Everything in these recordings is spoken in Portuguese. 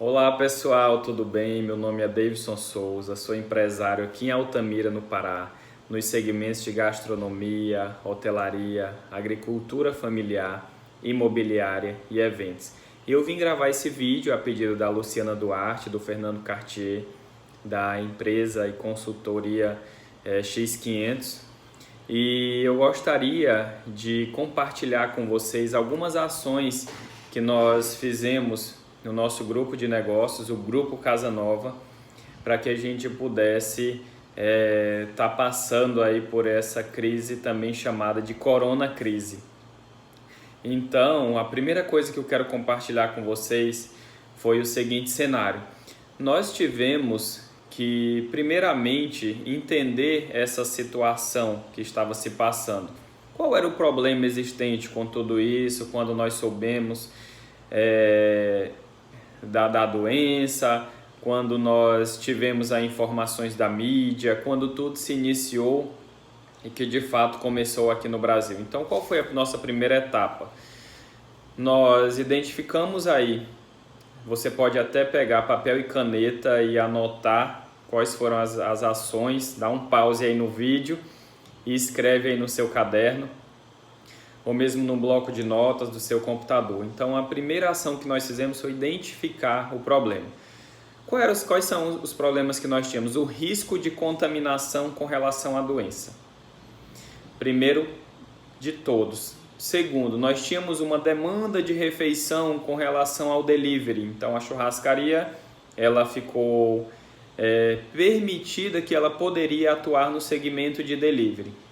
Olá pessoal, tudo bem? Meu nome é Davidson Souza, sou empresário aqui em Altamira, no Pará, nos segmentos de gastronomia, hotelaria, agricultura familiar, imobiliária e eventos. E eu vim gravar esse vídeo a pedido da Luciana Duarte, do Fernando Cartier, da empresa e consultoria X500. E eu gostaria de compartilhar com vocês algumas ações que nós fizemos no nosso grupo de negócios, o Grupo Casa Nova, para que a gente pudesse tá passando aí por essa crise também chamada de corona crise. Então, a primeira coisa que eu quero compartilhar com vocês foi o seguinte cenário. Nós tivemos que, primeiramente, entender essa situação que estava se passando. Qual era o problema existente com tudo isso, quando nós soubemos da doença, quando nós tivemos as informações da mídia, quando tudo se iniciou e que de fato começou aqui no Brasil. Então, qual foi a nossa primeira etapa? Nós identificamos aí, você pode até pegar papel e caneta e anotar quais foram as ações, dá um pause aí no vídeo e escreve aí no seu caderno ou mesmo no bloco de notas do seu computador. Então, a primeira ação que nós fizemos foi identificar o problema. Quais são os problemas que nós tínhamos? O risco de contaminação com relação à doença. Primeiro de todos. Segundo, nós tínhamos uma demanda de refeição com relação ao delivery. Então, a churrascaria ela ficou permitida que ela poderia atuar no segmento de delivery.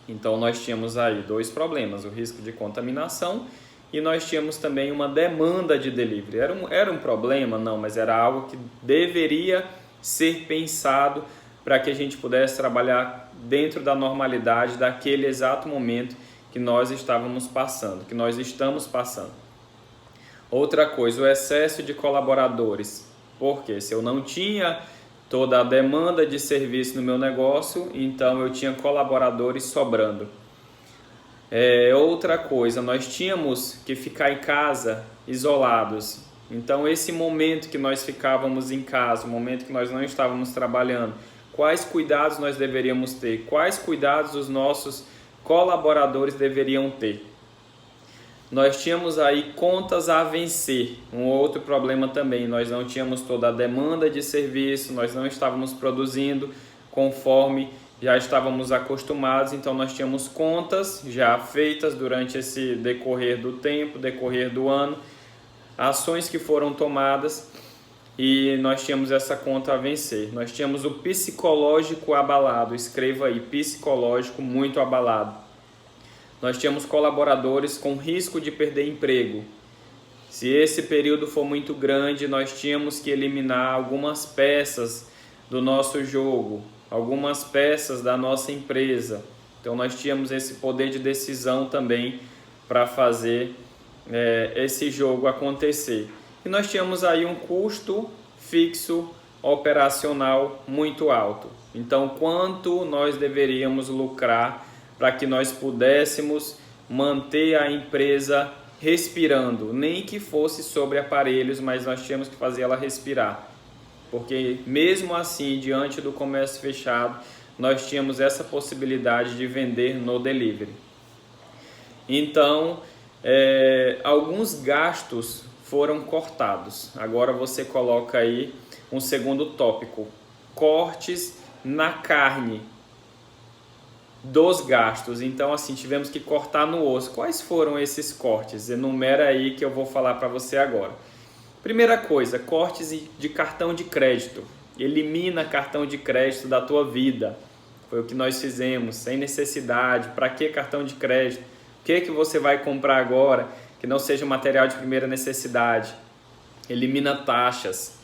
Então, nós tínhamos aí dois problemas, o risco de contaminação e nós tínhamos também uma demanda de delivery. Era um problema? Não, mas era algo que deveria ser pensado para que a gente pudesse trabalhar dentro da normalidade daquele exato momento que nós estávamos passando, que nós estamos passando. Outra coisa, o excesso de colaboradores. Porque se eu não tinha toda a demanda de serviço no meu negócio, então eu tinha colaboradores sobrando. Outra coisa, nós tínhamos que ficar em casa isolados. Então esse momento que nós ficávamos em casa, o momento que nós não estávamos trabalhando, quais cuidados nós deveríamos ter? Quais cuidados os nossos colaboradores deveriam ter? Nós tínhamos aí contas a vencer, um outro problema também, nós não tínhamos toda a demanda de serviço, nós não estávamos produzindo conforme já estávamos acostumados, então nós tínhamos contas já feitas durante esse decorrer do tempo, decorrer do ano, ações que foram tomadas e nós tínhamos essa conta a vencer. Nós tínhamos o psicológico abalado, escreva aí, psicológico muito abalado. Nós tínhamos colaboradores com risco de perder emprego. Se esse período for muito grande, nós tínhamos que eliminar algumas peças do nosso jogo, algumas peças da nossa empresa. Então nós tínhamos esse poder de decisão também para fazer esse jogo acontecer. E nós tínhamos aí um custo fixo operacional muito alto. Então quanto nós deveríamos lucrar para que nós pudéssemos manter a empresa respirando, nem que fosse sobre aparelhos, mas nós tínhamos que fazer ela respirar, porque mesmo assim, diante do comércio fechado, nós tínhamos essa possibilidade de vender no delivery. Então, alguns gastos foram cortados. Agora você coloca aí um segundo tópico, cortes na carne dos gastos. Então, assim, tivemos que cortar no osso. Quais foram esses cortes? Enumera aí que eu vou falar para você agora. Primeira coisa, cortes de cartão de crédito. Elimina cartão de crédito da tua vida. Foi o que nós fizemos, sem necessidade. Para que cartão de crédito? O que você vai comprar agora que não seja material de primeira necessidade? Elimina taxas.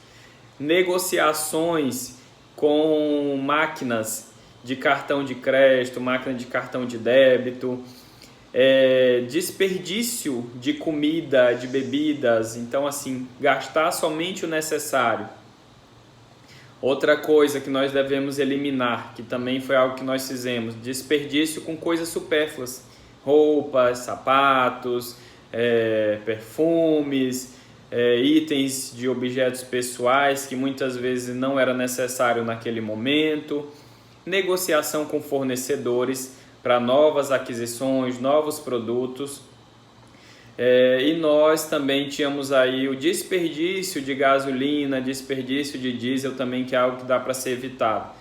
Negociações com máquinas de cartão de crédito, máquina de cartão de débito, desperdício de comida, de bebidas, então assim, gastar somente o necessário. Outra coisa que nós devemos eliminar, que também foi algo que nós fizemos, desperdício com coisas supérfluas, roupas, sapatos, perfumes, itens de objetos pessoais que muitas vezes não era necessário naquele momento, negociação com fornecedores para novas aquisições, novos produtos. E nós também tínhamos aí o desperdício de gasolina, desperdício de diesel também, que é algo que dá para ser evitado.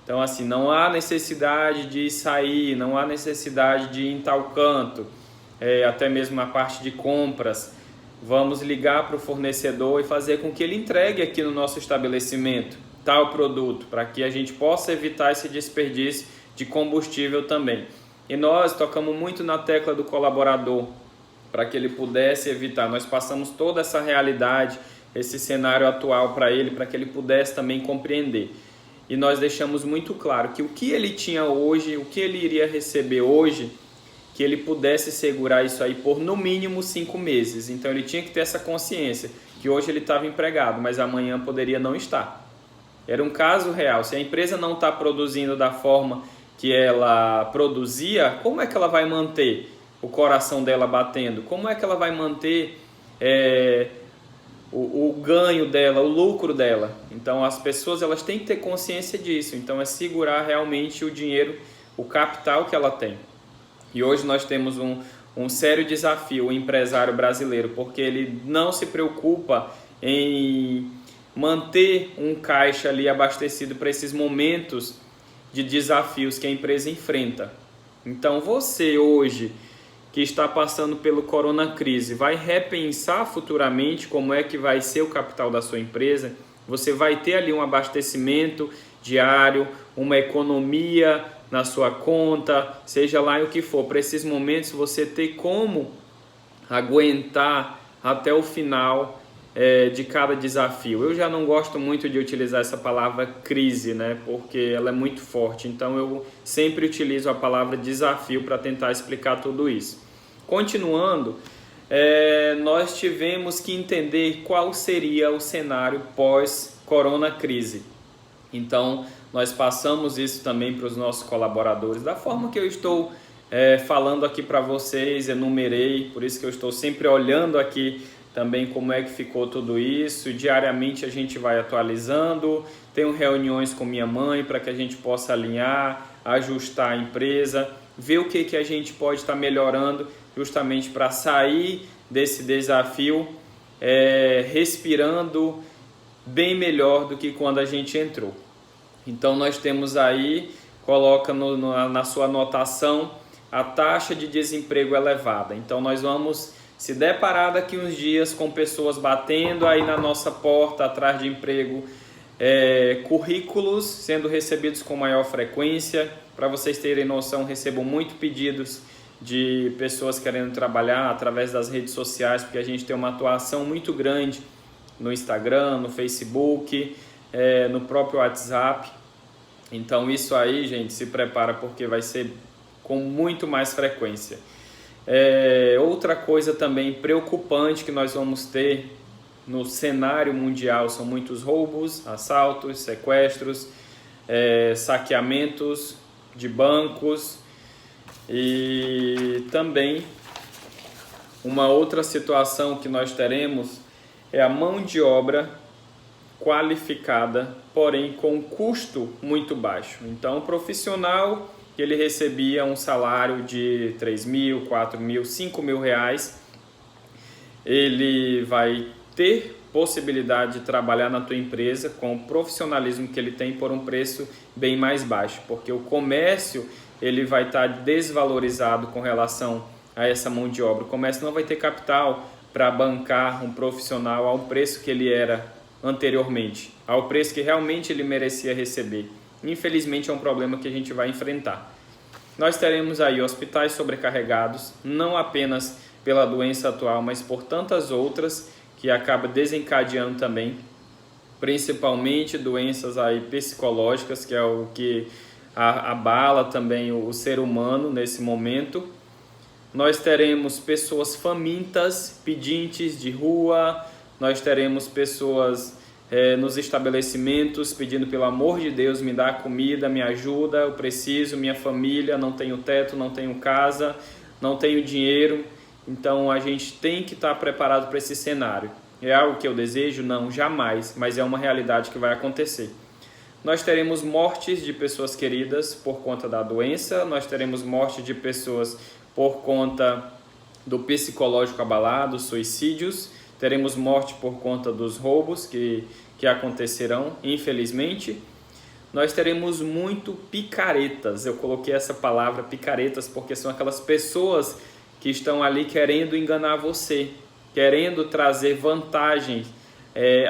Então, assim, não há necessidade de sair, não há necessidade de ir em tal canto, até mesmo na parte de compras. Vamos ligar para o fornecedor e fazer com que ele entregue aqui no nosso estabelecimento tal produto, para que a gente possa evitar esse desperdício de combustível também. E nós tocamos muito na tecla do colaborador, para que ele pudesse evitar. Nós passamos toda essa realidade, esse cenário atual para ele, para que ele pudesse também compreender. E nós deixamos muito claro que o que ele tinha hoje, o que ele iria receber hoje, que ele pudesse segurar isso aí por no mínimo 5 meses. Então ele tinha que ter essa consciência que hoje ele estava empregado, mas amanhã poderia não estar. Era um caso real. Se a empresa não está produzindo da forma que ela produzia, como é que ela vai manter o coração dela batendo? Como é que ela vai manter o ganho dela, o lucro dela? Então as pessoas elas têm que ter consciência disso. Então é segurar realmente o dinheiro, o capital que ela tem. E hoje nós temos um sério desafio, o empresário brasileiro, porque ele não se preocupa em manter um caixa ali abastecido para esses momentos de desafios que a empresa enfrenta. Então você hoje que está passando pelo corona crise vai repensar futuramente como é que vai ser o capital da sua empresa. Você vai ter ali um abastecimento diário, uma economia na sua conta, seja lá o que for. Para esses momentos você ter como aguentar até o final de cada desafio. Eu já não gosto muito de utilizar essa palavra crise, né? Porque ela é muito forte. Então eu sempre utilizo a palavra desafio para tentar explicar tudo isso. Continuando, nós tivemos que entender qual seria o cenário pós-corona crise. Então nós passamos isso também para os nossos colaboradores, da forma que eu estou falando aqui para vocês, enumerei, por isso que eu estou sempre olhando aqui também como é que ficou tudo isso. Diariamente a gente vai atualizando, tenho reuniões com minha mãe para que a gente possa alinhar, ajustar a empresa, ver o que a gente pode estar melhorando justamente para sair desse desafio respirando bem melhor do que quando a gente entrou. Então nós temos aí, coloca na sua anotação, a taxa de desemprego elevada. Então nós vamos se deparar daqui uns dias com pessoas batendo aí na nossa porta atrás de emprego, currículos sendo recebidos com maior frequência. Para vocês terem noção, recebo muito pedidos de pessoas querendo trabalhar através das redes sociais, porque a gente tem uma atuação muito grande no Instagram, no Facebook, no próprio WhatsApp. Então isso aí, gente, se prepara porque vai ser com muito mais frequência. Outra coisa também preocupante que nós vamos ter no cenário mundial são muitos roubos, assaltos, sequestros, saqueamentos de bancos. E também uma outra situação que nós teremos é a mão de obra qualificada, porém com custo muito baixo. Então, o profissional que ele recebia um salário de 3 mil, 4 mil, 5 mil reais, ele vai ter possibilidade de trabalhar na tua empresa com o profissionalismo que ele tem por um preço bem mais baixo, porque o comércio ele vai estar desvalorizado com relação a essa mão de obra. O comércio não vai ter capital para bancar um profissional ao preço que ele era anteriormente, ao preço que realmente ele merecia receber. Infelizmente é um problema que a gente vai enfrentar. Nós teremos aí hospitais sobrecarregados, não apenas pela doença atual, mas por tantas outras que acaba desencadeando também, principalmente doenças aí psicológicas, que é o que abala também o ser humano nesse momento. Nós teremos pessoas famintas, pedintes de rua, nós teremos pessoas nos estabelecimentos pedindo pelo amor de Deus, me dá comida, me ajuda, eu preciso, minha família, não tenho teto, não tenho casa, não tenho dinheiro. Então a gente tem que estar preparado para esse cenário. É algo que eu desejo? Não, jamais, mas é uma realidade que vai acontecer. Nós teremos mortes de pessoas queridas por conta da doença, nós teremos morte de pessoas por conta do psicológico abalado, suicídios, teremos morte por conta dos roubos que acontecerão, infelizmente. Nós teremos muito picaretas, eu coloquei essa palavra picaretas porque são aquelas pessoas que estão ali querendo enganar você, querendo trazer vantagens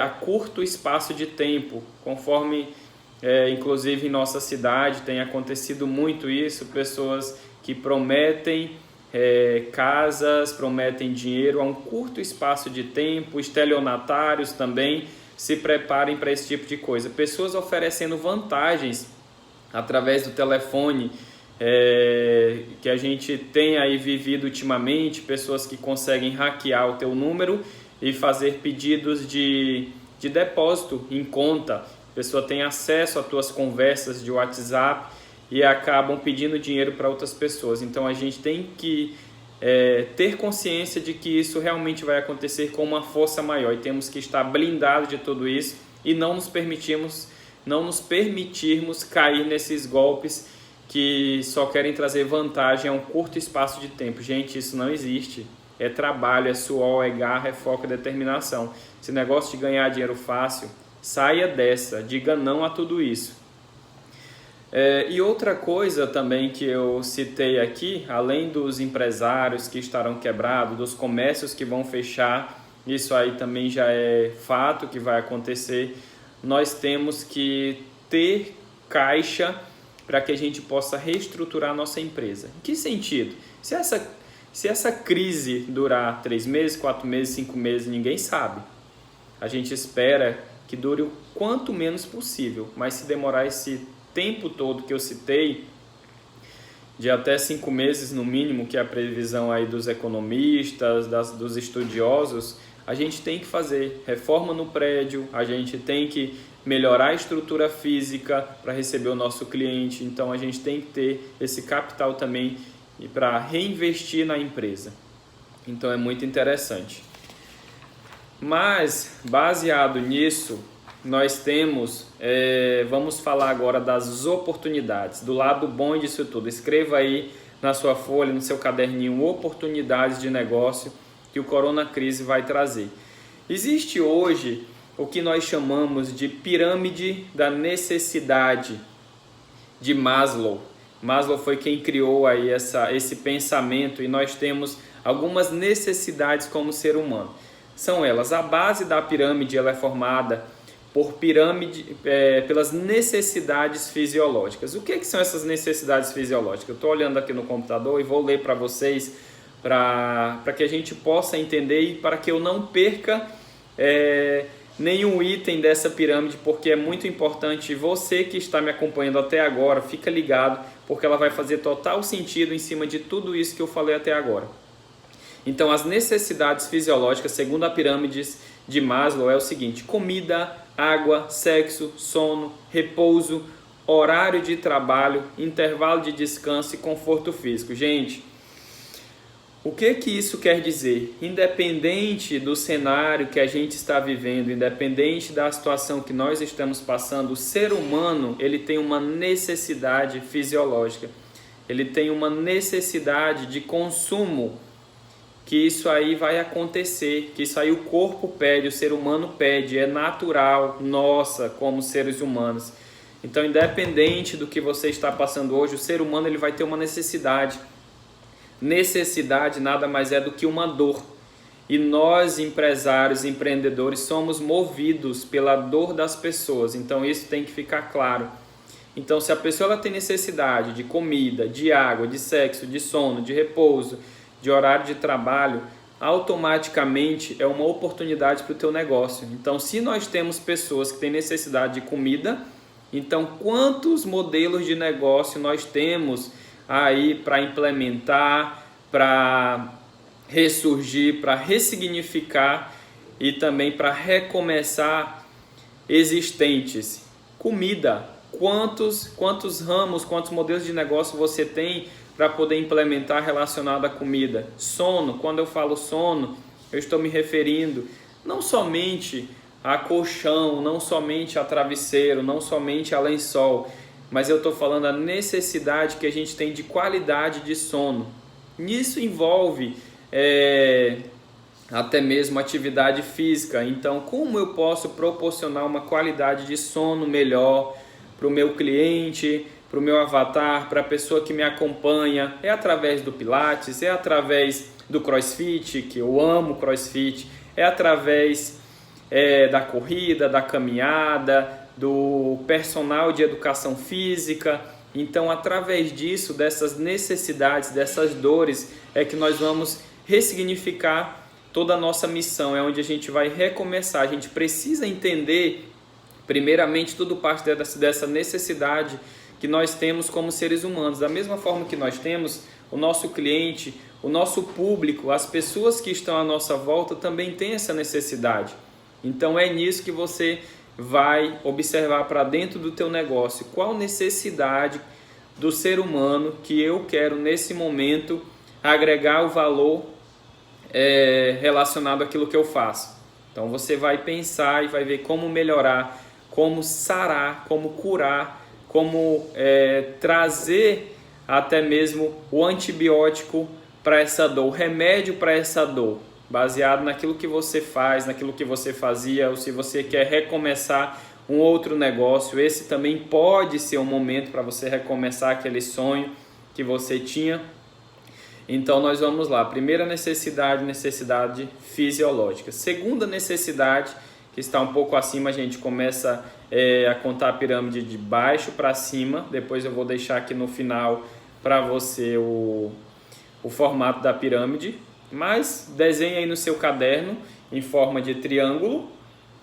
a curto espaço de tempo, conforme inclusive em nossa cidade tem acontecido muito isso, pessoas que prometem casas, prometem dinheiro a um curto espaço de tempo, estelionatários também, se preparem para esse tipo de coisa. Pessoas oferecendo vantagens através do telefone, que a gente tem aí vivido ultimamente, pessoas que conseguem hackear o teu número e fazer pedidos de depósito em conta. A pessoa tem acesso às tuas conversas de WhatsApp e acabam pedindo dinheiro para outras pessoas. Então a gente tem que ter consciência de que isso realmente vai acontecer com uma força maior e temos que estar blindados de tudo isso e não nos permitirmos cair nesses golpes que só querem trazer vantagem a um curto espaço de tempo. Gente, isso não existe. É trabalho, é suor, é garra, é foco, é determinação. Esse negócio de ganhar dinheiro fácil, saia dessa, diga não a tudo isso. E outra coisa também que eu citei aqui, além dos empresários que estarão quebrados, dos comércios que vão fechar, isso aí também já é fato que vai acontecer, nós temos que ter caixa para que a gente possa reestruturar a nossa empresa. Em que sentido? Se essa crise durar 3 meses, 4 meses, 5 meses, ninguém sabe. A gente espera que dure o quanto menos possível, mas se demorar esse tempo todo que eu citei, de até 5 meses no mínimo, que é a previsão aí dos economistas, dos estudiosos, a gente tem que fazer reforma no prédio, a gente tem que melhorar a estrutura física para receber o nosso cliente, então a gente tem que ter esse capital também para reinvestir na empresa. Então é muito interessante. Mas, baseado nisso, nós temos, vamos falar agora das oportunidades, do lado bom disso tudo. Escreva aí na sua folha, no seu caderninho, oportunidades de negócio que o Corona Crise vai trazer. Existe hoje o que nós chamamos de pirâmide da necessidade de Maslow. Maslow foi quem criou aí esse pensamento e nós temos algumas necessidades como ser humano. São elas, a base da pirâmide ela é formada pelas necessidades fisiológicas. O que são essas necessidades fisiológicas? Eu estou olhando aqui no computador e vou ler para vocês para que a gente possa entender e para que eu não perca nenhum item dessa pirâmide, porque é muito importante. Você que está me acompanhando até agora, fica ligado, porque ela vai fazer total sentido em cima de tudo isso que eu falei até agora. Então, as necessidades fisiológicas, segundo a pirâmide de Maslow, é o seguinte: comida, água, sexo, sono, repouso, horário de trabalho, intervalo de descanso e conforto físico. Gente, o que isso quer dizer? Independente do cenário que a gente está vivendo, independente da situação que nós estamos passando, o ser humano ele tem uma necessidade fisiológica, ele tem uma necessidade de consumo, que isso aí vai acontecer, que isso aí o corpo pede, o ser humano pede, é natural, nossa, como seres humanos. Então, independente do que você está passando hoje, o ser humano ele vai ter uma necessidade. Necessidade nada mais é do que uma dor. E nós, empresários, empreendedores, somos movidos pela dor das pessoas. Então, isso tem que ficar claro. Então, se a pessoa ela tem necessidade de comida, de água, de sexo, de sono, de repouso, de horário de trabalho, automaticamente é uma oportunidade para o teu negócio. Então, se nós temos pessoas que têm necessidade de comida, então quantos modelos de negócio nós temos aí para implementar, para ressurgir, para ressignificar e também para recomeçar existentes? Comida, quantos ramos, quantos modelos de negócio você tem para poder implementar relacionado à comida? Sono, quando eu falo sono, eu estou me referindo não somente a colchão, não somente a travesseiro, não somente a lençol, mas eu estou falando a necessidade que a gente tem de qualidade de sono. Nisso envolve até mesmo atividade física. Então, como eu posso proporcionar uma qualidade de sono melhor para o meu cliente, para o meu avatar, para a pessoa que me acompanha? É através do Pilates, é através do CrossFit, que eu amo CrossFit, é através da corrida, da caminhada, do personal de educação física. Então, através disso, dessas necessidades, dessas dores, é que nós vamos ressignificar toda a nossa missão, é onde a gente vai recomeçar. A gente precisa entender, primeiramente, tudo parte dessa necessidade que nós temos como seres humanos. Da mesma forma que nós temos, o nosso cliente, o nosso público, as pessoas que estão à nossa volta também têm essa necessidade. Então é nisso que você vai observar para dentro do teu negócio. Qual necessidade do ser humano que eu quero nesse momento agregar o valor relacionado àquilo que eu faço. Então você vai pensar e vai ver como melhorar, como sarar, como curar, como trazer até mesmo o antibiótico para essa dor, o remédio para essa dor, baseado naquilo que você faz, naquilo que você fazia, ou se você quer recomeçar um outro negócio, esse também pode ser um momento para você recomeçar aquele sonho que você tinha. Então nós vamos lá, primeira necessidade fisiológica. Segunda necessidade, que está um pouco acima, a gente começa a contar a pirâmide de baixo para cima. Depois eu vou deixar aqui no final para você o formato da pirâmide. Mas desenhe aí no seu caderno em forma de triângulo,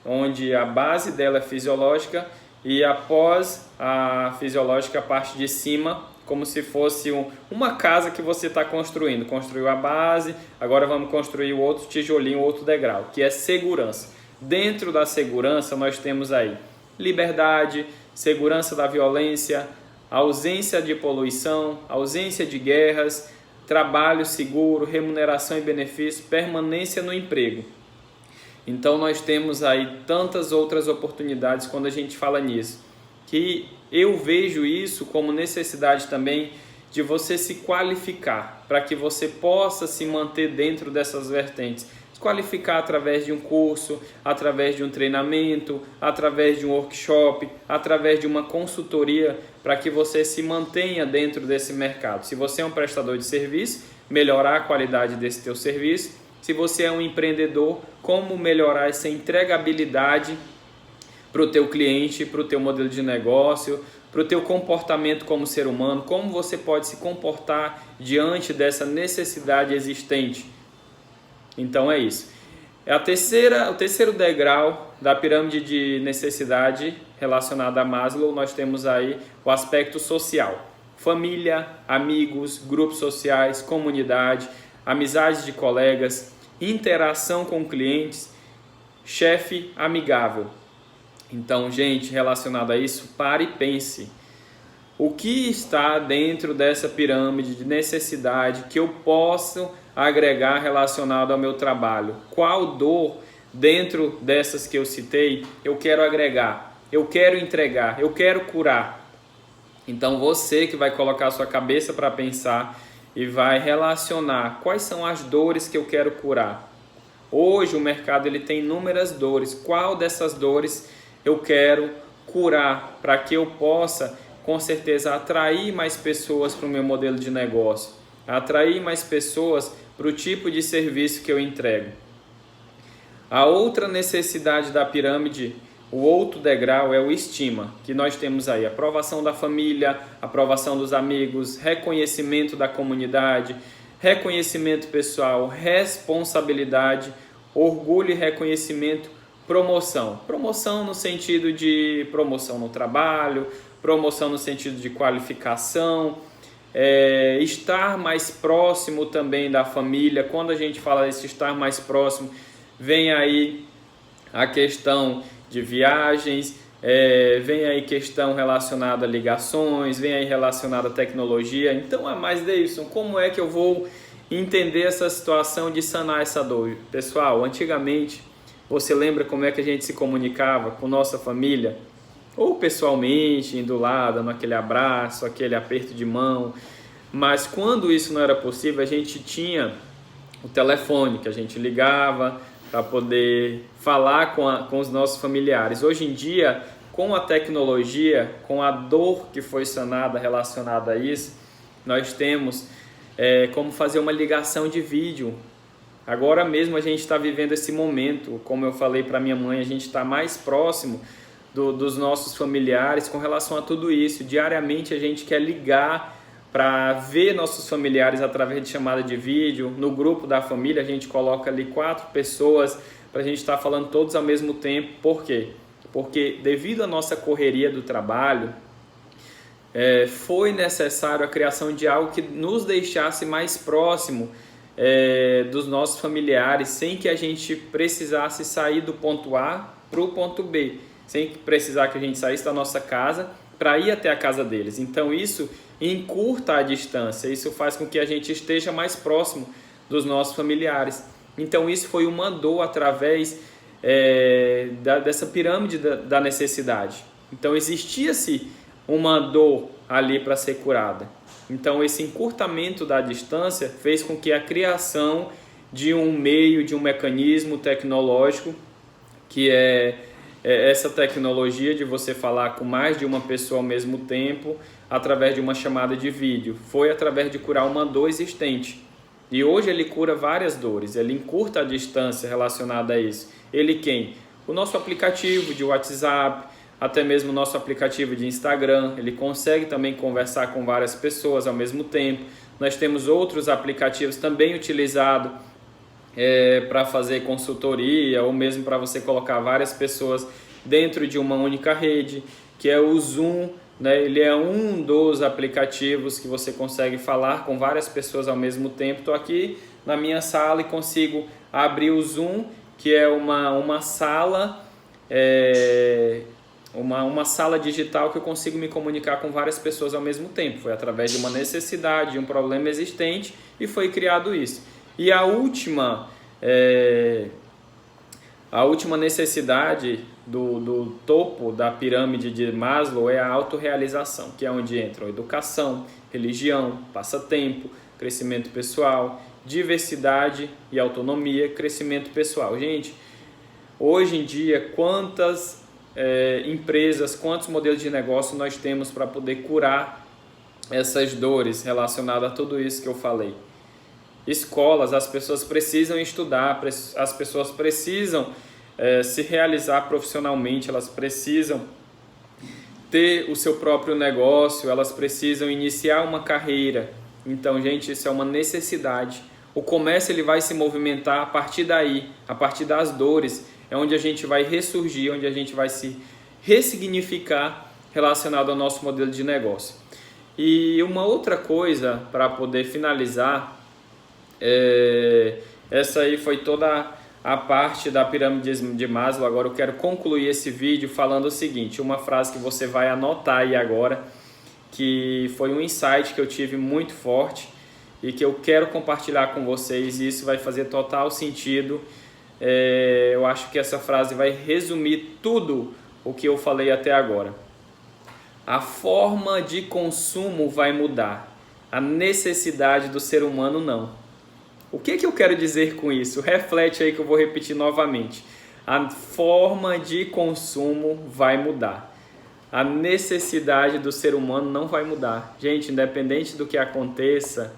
onde a base dela é fisiológica e após a fisiológica a parte de cima, como se fosse uma casa que você está construindo. Construiu a base, agora vamos construir o outro tijolinho, outro degrau, que é segurança. Dentro da segurança nós temos aí liberdade, segurança da violência, ausência de poluição, ausência de guerras, trabalho seguro, remuneração e benefício, permanência no emprego. Então nós temos aí tantas outras oportunidades quando a gente fala nisso, que eu vejo isso como necessidade também de você se qualificar, para que você possa se manter dentro dessas vertentes. Se qualificar através de um curso, através de um treinamento, através de um workshop, através de uma consultoria, para que você se mantenha dentro desse mercado. Se você é um prestador de serviço, melhorar a qualidade desse teu serviço. Se você é um empreendedor, como melhorar essa entregabilidade para o teu cliente, para o teu modelo de negócio, para o teu comportamento como ser humano, como você pode se comportar diante dessa necessidade existente. Então é isso. O terceiro degrau da pirâmide de necessidade relacionada a Maslow, nós temos aí o aspecto social. Família, amigos, grupos sociais, comunidade, amizades de colegas, interação com clientes, chefe amigável. Então, gente, relacionado a isso, pare e pense. O que está dentro dessa pirâmide de necessidade que eu posso agregar relacionado ao meu trabalho? Qual dor dentro dessas que eu citei eu quero agregar, eu quero entregar, eu quero curar? Então, você que vai colocar a sua cabeça para pensar e vai relacionar quais são as dores que eu quero curar. Hoje o mercado ele tem inúmeras dores. Qual dessas dores eu quero curar para que eu possa, com certeza, atrair mais pessoas para o meu modelo de negócio, atrair mais pessoas para o tipo de serviço que eu entrego. A outra necessidade da pirâmide, o outro degrau, é o estima, que nós temos aí aprovação da família, aprovação dos amigos, reconhecimento da comunidade, reconhecimento pessoal, responsabilidade, orgulho e reconhecimento, promoção. Promoção no sentido de promoção no trabalho, promoção no sentido de qualificação, estar mais próximo também da família. Quando a gente fala desse estar mais próximo, vem aí a questão de viagens, vem aí questão relacionada a ligações, vem aí relacionada a tecnologia. Então, mais Davidson, como é que eu vou entender essa situação de sanar essa dor? Pessoal, antigamente, Você lembra como é que a gente se comunicava com nossa família? Ou pessoalmente, indo lá, dando aquele abraço, aquele aperto de mão. Mas quando isso não era possível, a gente tinha o telefone, que a gente ligava para poder falar com os nossos familiares. Hoje em dia, com a tecnologia, com a dor que foi sanada relacionada a isso, nós temos como fazer uma ligação de vídeo. Agora mesmo a gente está vivendo esse momento, como eu falei para minha mãe, a gente está mais próximo dos nossos familiares com relação a tudo isso. Diariamente a gente quer ligar para ver nossos familiares através de chamada de vídeo. No grupo da família a gente coloca ali 4 pessoas para a gente estar falando todos ao mesmo tempo. Por quê? Porque devido à nossa correria do trabalho, foi necessário a criação de algo que nos deixasse mais próximo dos nossos familiares, sem que a gente precisasse sair do ponto A para o ponto B, sem precisar que a gente saísse da nossa casa para ir até a casa deles. Então isso encurta a distância, isso faz com que a gente esteja mais próximo dos nossos familiares. Então isso foi uma dor através dessa pirâmide da necessidade. Então existia-se uma dor ali para ser curada. Então esse encurtamento da distância fez com que a criação de um meio, de um mecanismo tecnológico, que essa tecnologia de você falar com mais de uma pessoa ao mesmo tempo através de uma chamada de vídeo, foi através de curar uma dor existente. E hoje ele cura várias dores, ele encurta a distância relacionada a isso. Ele quem? O nosso aplicativo de WhatsApp, até mesmo o nosso aplicativo de Instagram, ele consegue também conversar com várias pessoas ao mesmo tempo. Nós temos outros aplicativos também utilizados para fazer consultoria ou mesmo para você colocar várias pessoas dentro de uma única rede, que é o Zoom, né? Ele é um dos aplicativos que você consegue falar com várias pessoas ao mesmo tempo. Estou aqui na minha sala e consigo abrir o Zoom, que é uma sala uma sala digital que eu consigo me comunicar com várias pessoas ao mesmo tempo. Foi através de uma necessidade, de um problema existente, e foi criado isso. E a última necessidade do topo da pirâmide de Maslow é a autorrealização, que é onde entram educação, religião, passatempo, crescimento pessoal, diversidade e autonomia, crescimento pessoal. Gente, hoje em dia, quantas empresas, quantos modelos de negócio nós temos para poder curar essas dores relacionadas a tudo isso que eu falei? Escolas, as pessoas precisam estudar, as pessoas precisam se realizar profissionalmente, elas precisam ter o seu próprio negócio, elas precisam iniciar uma carreira. Então, gente, isso é uma necessidade. O comércio ele vai se movimentar a partir daí, a partir das dores, é onde a gente vai ressurgir, onde a gente vai se ressignificar relacionado ao nosso modelo de negócio. E uma outra coisa para poder finalizar, essa aí foi toda a parte da pirâmide de Maslow. Agora eu quero concluir esse vídeo falando o seguinte, uma frase que você vai anotar aí agora, que foi um insight que eu tive muito forte e que eu quero compartilhar com vocês, e isso vai fazer total sentido. Eu acho que essa frase vai resumir tudo o que eu falei até agora. A forma de consumo vai mudar, a necessidade do ser humano não. O que eu quero dizer com isso? Reflete aí que eu vou repetir novamente. A forma de consumo vai mudar, a necessidade do ser humano não vai mudar. Gente, independente do que aconteça,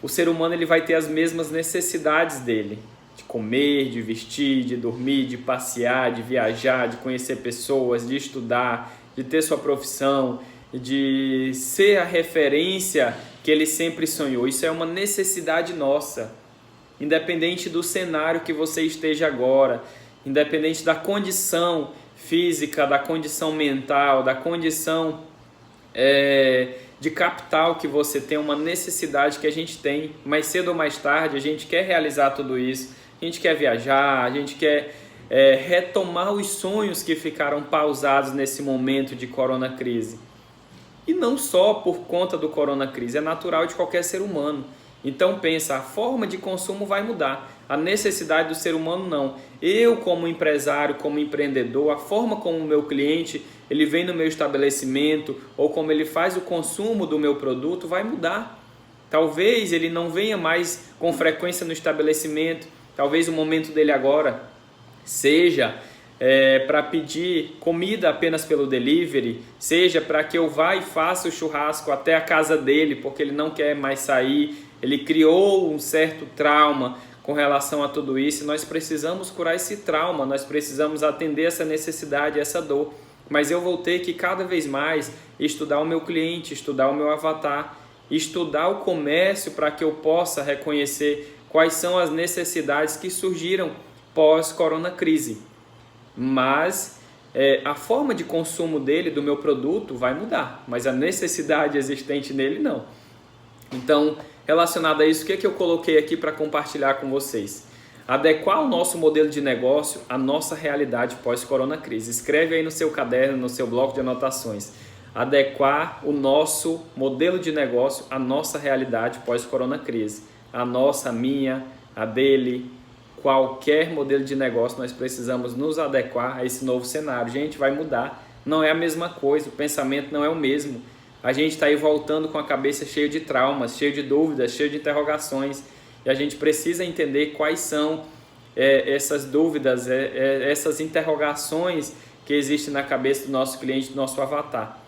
o ser humano ele vai ter as mesmas necessidades dele. De comer, de vestir, de dormir, de passear, de viajar, de conhecer pessoas, de estudar, de ter sua profissão, de ser a referência que ele sempre sonhou. Isso é uma necessidade nossa, independente do cenário que você esteja agora, independente da condição física, da condição mental, da condição de capital que você tem, uma necessidade que a gente tem. Mais cedo ou mais tarde a gente quer realizar tudo isso, a gente quer viajar, a gente quer retomar os sonhos que ficaram pausados nesse momento de coronacrise. E não só por conta do coronacrise, é natural de qualquer ser humano. Então pensa, a forma de consumo vai mudar, a necessidade do ser humano não. Eu, como empresário, como empreendedor, a forma como o meu cliente ele vem no meu estabelecimento ou como ele faz o consumo do meu produto vai mudar. Talvez ele não venha mais com frequência no estabelecimento, talvez o momento dele agora seja para pedir comida apenas pelo delivery, seja para que eu vá e faça o churrasco até a casa dele, porque ele não quer mais sair, ele criou um certo trauma com relação a tudo isso, e nós precisamos curar esse trauma, nós precisamos atender essa necessidade, essa dor, mas eu vou ter que cada vez mais estudar o meu cliente, estudar o meu avatar, estudar o comércio para que eu possa reconhecer quais são as necessidades que surgiram pós-corona crise. Mas a forma de consumo dele, do meu produto, vai mudar, mas a necessidade existente nele não. Então, relacionado a isso, o que eu coloquei aqui para compartilhar com vocês? Adequar o nosso modelo de negócio à nossa realidade pós-corona crise. Escreve aí no seu caderno, no seu bloco de anotações. Adequar o nosso modelo de negócio à nossa realidade pós-corona crise. A nossa, a minha, a dele, qualquer modelo de negócio nós precisamos nos adequar a esse novo cenário. Gente, vai mudar, não é a mesma coisa, o pensamento não é o mesmo. A gente está aí voltando com a cabeça cheia de traumas, cheia de dúvidas, cheia de interrogações. E a gente precisa entender quais são essas dúvidas, essas interrogações que existem na cabeça do nosso cliente, do nosso avatar.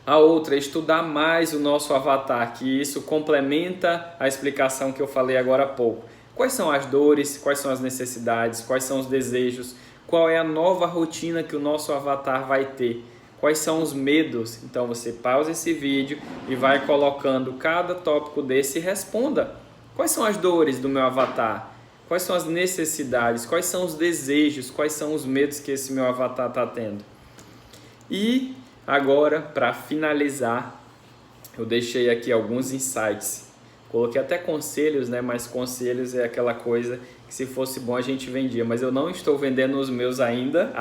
A outra é estudar mais o nosso avatar, que isso complementa a explicação que eu falei agora há pouco. Quais são as dores, quais são as necessidades, quais são os desejos, qual é a nova rotina que o nosso avatar vai ter, quais são os medos. Então você pausa esse vídeo e vai colocando cada tópico desse e responda. Quais são as dores do meu avatar? Quais são as necessidades? Quais são os desejos? Quais são os medos que esse meu avatar está tendo? E agora, para finalizar, eu deixei aqui alguns insights. Coloquei até conselhos, né? Mas conselhos é aquela coisa que se fosse bom a gente vendia. Mas eu não estou vendendo os meus ainda,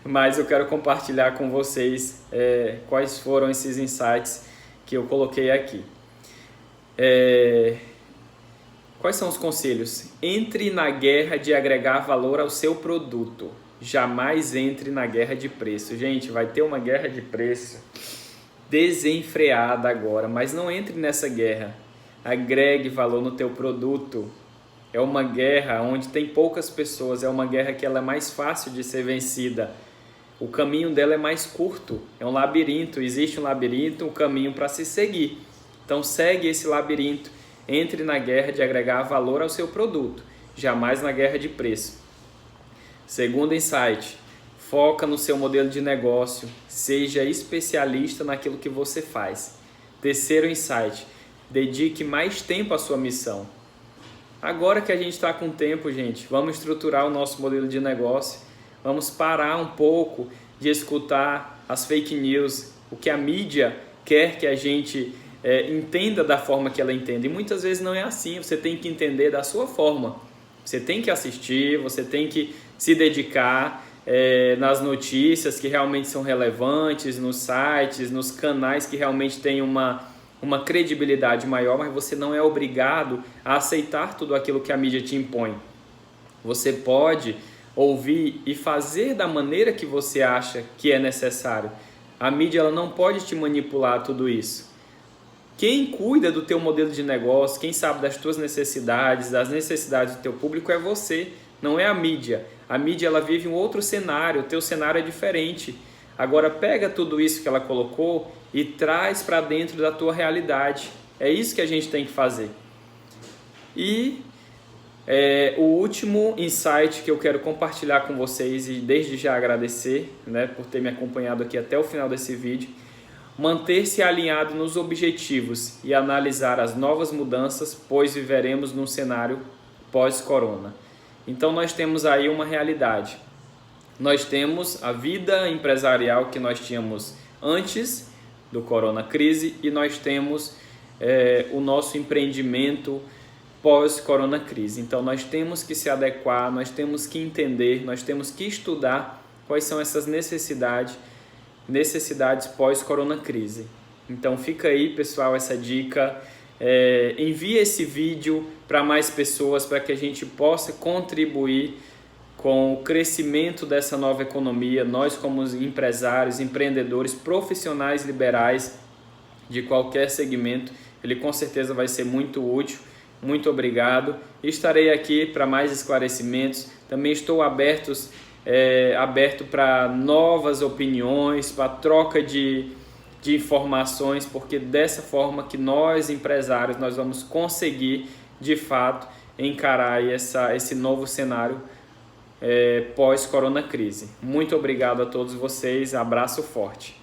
mas eu quero compartilhar com vocês quais foram esses insights que eu coloquei aqui. Quais são os conselhos? Entre na guerra de agregar valor ao seu produto. Jamais entre na guerra de preço. Gente, vai ter uma guerra de preço desenfreada agora, mas não entre nessa guerra. Agregue valor no teu produto. É uma guerra onde tem poucas pessoas, é uma guerra que ela é mais fácil de ser vencida. O caminho dela é mais curto, é um labirinto, existe um labirinto, um caminho para se seguir. Então segue esse labirinto, entre na guerra de agregar valor ao seu produto, jamais na guerra de preço. Segundo insight, foca no seu modelo de negócio, seja especialista naquilo que você faz. Terceiro insight, dedique mais tempo à sua missão. Agora que a gente está com tempo, gente, vamos estruturar o nosso modelo de negócio, vamos parar um pouco de escutar as fake news, o que a mídia quer que a gente entenda da forma que ela entende. E muitas vezes não é assim, você tem que entender da sua forma. Você tem que assistir, você tem que se dedicar nas notícias que realmente são relevantes, nos sites, nos canais que realmente têm uma credibilidade maior, mas você não é obrigado a aceitar tudo aquilo que a mídia te impõe. Você pode ouvir e fazer da maneira que você acha que é necessário. A mídia ela não pode te manipular tudo isso. Quem cuida do teu modelo de negócio, quem sabe das tuas necessidades, das necessidades do teu público é você, não é a mídia. A mídia ela vive um outro cenário, o teu cenário é diferente. Agora pega tudo isso que ela colocou e traz para dentro da tua realidade. É isso que a gente tem que fazer. E o último insight que eu quero compartilhar com vocês e desde já agradecer, né, por ter me acompanhado aqui até o final desse vídeo. Manter-se alinhado nos objetivos e analisar as novas mudanças, pois viveremos num cenário pós-corona. Então nós temos aí uma realidade. Nós temos a vida empresarial que nós tínhamos antes do corona crise e nós temos o nosso empreendimento pós-corona crise. Então nós temos que se adequar, nós temos que entender, nós temos que estudar quais são essas necessidades pós-corona crise. Então fica aí, pessoal, essa dica. envie esse vídeo para mais pessoas, para que a gente possa contribuir com o crescimento dessa nova economia. Nós, como empresários, empreendedores, profissionais liberais de qualquer segmento, ele com certeza vai ser muito útil. Muito obrigado. Estarei aqui para mais esclarecimentos. Também estou aberto para novas opiniões, para troca de informações, porque dessa forma que nós, empresários, nós vamos conseguir, de fato, encarar esse novo cenário pós-corona crise. Muito obrigado a todos vocês. Abraço forte.